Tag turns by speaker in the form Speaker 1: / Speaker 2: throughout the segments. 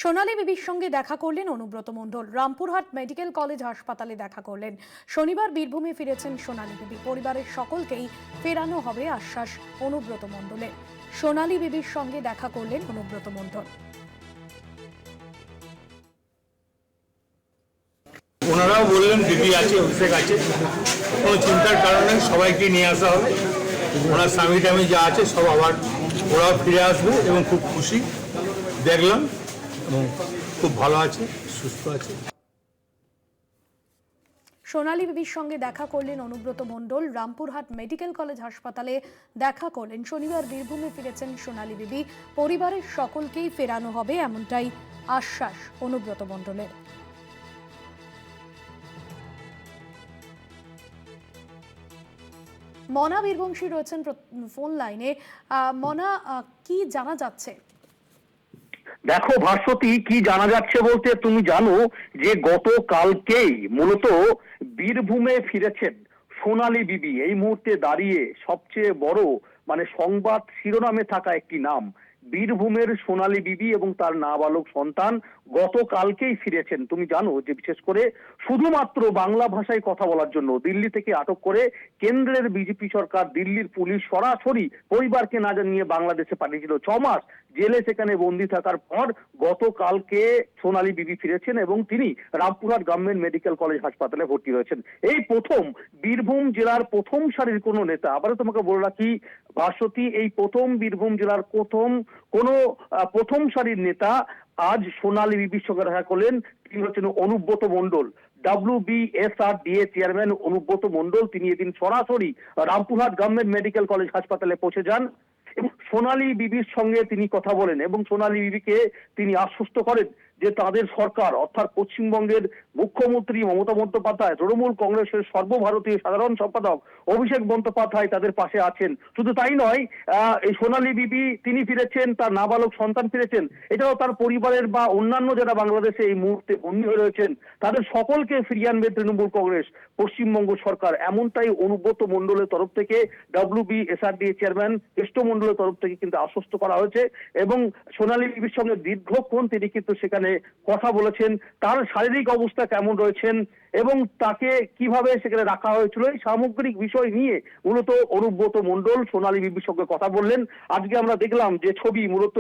Speaker 1: সোনালী বিবির সঙ্গে দেখা করলেন অনুব্রত মণ্ডল। রামপুরহাট মেডিকেল কলেজ হাসপাতালে দেখা করলেন। শনিবার বীরভূমে ফিরেছেন সোনালী বিবি। পরিবারের সকলকেই ফেরানো হবে আশ্বাস অনুব্রত মণ্ডলের। সোনালী বিবির সঙ্গে দেখা করলেন অনুব্রত মণ্ডল।
Speaker 2: ওনারাও বললেন দিদি আছে, অভিষেক আছে, কোনো চিন্তার কারণে সবাইকে নিয়ে আসা হবে। ওনার স্বামী টামি যা আছে সব আবার ওরাও ফিরে আসবে এবং খুব খুশি দেখলাম এবং খুব ভালো আছে, সুস্থ আছে।
Speaker 1: সোনালী বিবির সঙ্গে দেখা করলেন অনুব্রত মণ্ডল। রামপুরহাট মেডিকেল কলেজ হাসপাতালে দেখা করলেন। শনিবার বীরভূমে ফিরেছেন সোনালী বিবি। পরিবারের সকলকেই ফেরানো হবে এমনটাই আশ্বাস অনুব্রত মণ্ডলের। মনা বীরবংশী রয়েছেন ফোন লাইনে। মনা, কি জানা যাচ্ছে?
Speaker 3: দেখো ভাস্বতী, কি জানা যাচ্ছে বলতে তুমি জানো যে গতকালকেই মূলত বীরভূমে ফিরেছেন সোনালী বিবি। এই মুহূর্তে দাঁড়িয়ে সবচেয়ে বড় সংবাদ শিরোনামে থাকা একটি নাম বীরভূমের সোনালী বিবি এবং তার নাবালক সন্তান গতকালকেই ফিরেছেন। তুমি জানো যে বিশেষ করে শুধুমাত্র বাংলা ভাষায় কথা বলার জন্য দিল্লি থেকে আটক করে কেন্দ্রের বিজেপি সরকার, দিল্লির পুলিশ সরাসরি পরিবারকে না জানিয়ে বাংলাদেশে পাঠিয়েছিল। 6 মাস জেলে সেখানে বন্দী থাকার পর গতকালকে সোনালী বিবি ফিরেছেন এবং তিনি রামপুরহাট গভর্নমেন্ট মেডিকেল কলেজ হাসপাতালে ভর্তি হয়েছেন। এই প্রথম বীরভূম জেলার প্রথম সারির কোনো নেতা, আবারও তোমাকে বলে রাখি ভাস্বতী, এই প্রথম বীরভূম জেলার প্রথম সারির নেতা আজ সোনালী বিবির সঙ্গে দেখা করলেন। তিনি হচ্ছেন অনুব্রত মণ্ডল, WBSRDA চেয়ারম্যান অনুব্রত মণ্ডল। তিনি এদিন সরাসরি রামপুরহাট গভর্নমেন্ট মেডিকেল কলেজ হাসপাতালে পৌঁছে যান এবং সোনালী বিবির সঙ্গে তিনি কথা বলেন এবং সোনালী বিবিকে তিনি আশ্বস্ত করেন যে তাদের সরকার অর্থাৎ পশ্চিমবঙ্গের মুখ্যমন্ত্রী মমতা বন্দ্যোপাধ্যায়, তৃণমূল কংগ্রেসের সর্বভারতীয় সাধারণ সম্পাদক অভিষেক বন্দ্যোপাধ্যায় তাদের পাশে আছেন। শুধু তাই নয়, এই সোনালী বিবি তিনি ফিরেছেন, তার নাবালক সন্তান ফিরেছেন, এটাও তার পরিবারের বা অন্যান্য যারা বাংলাদেশে এই মুহূর্তে বন্দী হয়ে রয়েছেন তাদের সকলকে ফিরিয়ে আনবে তৃণমূল কংগ্রেস, পশ্চিমবঙ্গ সরকার। এমনটাই অনুব্রত মণ্ডলের তরফ থেকে, WBSRDA চেয়ারম্যান কেষ্ট মণ্ডলের তরফ থেকে কিন্তু আশ্বস্ত করা হয়েছে এবং সোনালী বিবির সঙ্গে দীর্ঘক্ষণ তিনি কিন্তু সেখানে কথা বলেছেন। তার শারীরিক অবস্থা কেমন রয়েছেন এবং তাকে কিভাবে সেখানে রাখা হয়েছিল এই সামগ্রিক বিষয় নিয়ে মূলত অনুব্রত মণ্ডল সোনালী বিবির সঙ্গে কথা বললেন। আজকে আমরা দেখলাম যে ছবি, মূলত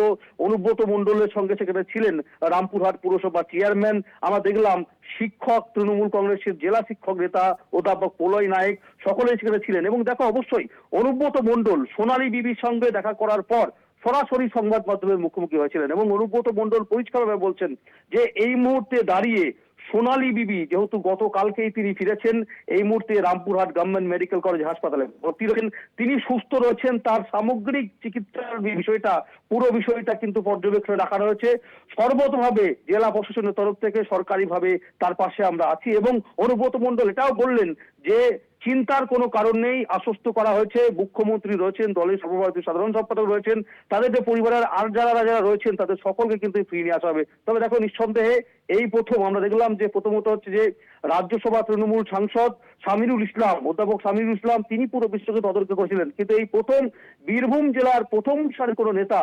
Speaker 3: অনুব্রত মণ্ডলের সঙ্গে সেখানে ছিলেন রামপুরহাট পুরসভা চেয়ারম্যান, আমরা দেখলাম শিক্ষক, তৃণমূল কংগ্রেসের জেলা শিক্ষক নেতা অধ্যাপক প্রলয় নায়েক, সকলেই সেখানে ছিলেন। এবং দেখো, অবশ্যই অনুব্রত মণ্ডল সোনালী বিবির সঙ্গে দেখা করার পর সরাসরি সংবাদ মাধ্যমের মুখোমুখি হয়েছিলেন এবং অনুব্রত মণ্ডল পরিষ্কারভাবে বলছেন যে এই মুহূর্তে দাঁড়িয়ে সোনালী বিবি যেহেতু গতকালকেই তিনি ফিরেছেন, এই মুহূর্তে রামপুরহাট গভর্নমেন্ট মেডিকেল কলেজ হাসপাতালে ভর্তি রয়েছেন, তিনি সুস্থ রয়েছেন, তার সামগ্রিক চিকিৎসার বিষয়টা, পুরো বিষয়টা কিন্তু পর্যবেক্ষণে রাখা রয়েছে। সর্বতভাবে জেলা প্রশাসনের তরফ থেকে সরকারিভাবে তার পাশে আমরা আছি এবং অনুব্রত মণ্ডল এটাও বললেন যে চিন্তার কোনো কারণ নেই, আশ্বস্ত করা হয়েছে। মুখ্যমন্ত্রী রয়েছেন, দলের সর্বভারতীয় সাধারণ সম্পাদক রয়েছেন, তাদের যে পরিবারের আর যারা রয়েছেন তাদের সকলকে কিন্তু ফিরিয়ে নিয়ে আসা হবে। তবে দেখো, নিঃসন্দেহে এই প্রথম আমরা দেখলাম যে প্রথমত হচ্ছে যে রাজ্যসভা তৃণমূল সাংসদ সামিরুল ইসলাম, অধ্যাপক সামিরুল ইসলাম, তিনি পুরো বিষয়কে তদন্ত করেছিলেন, কিন্তু এই প্রথম বীরভূম জেলার প্রথম সারির কোনো নেতা,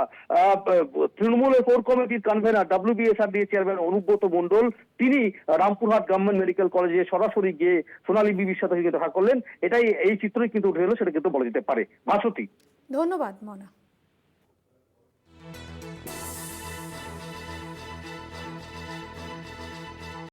Speaker 3: তৃণমূলের কোর কমিটির convener, WBSRDA chairman Anubrata Mondal, তিনি রামপুরহাট গভর্নমেন্ট মেডিকেল কলেজে সরাসরি গিয়ে সোনালী বিবির সাথে দেখা করলেন। এটাই এই চিত্রই কিন্তু উঠে এলো, সেটা কিন্তু বলা যেতে পারে। ভাস্বতী,
Speaker 1: ধন্যবাদ মনা।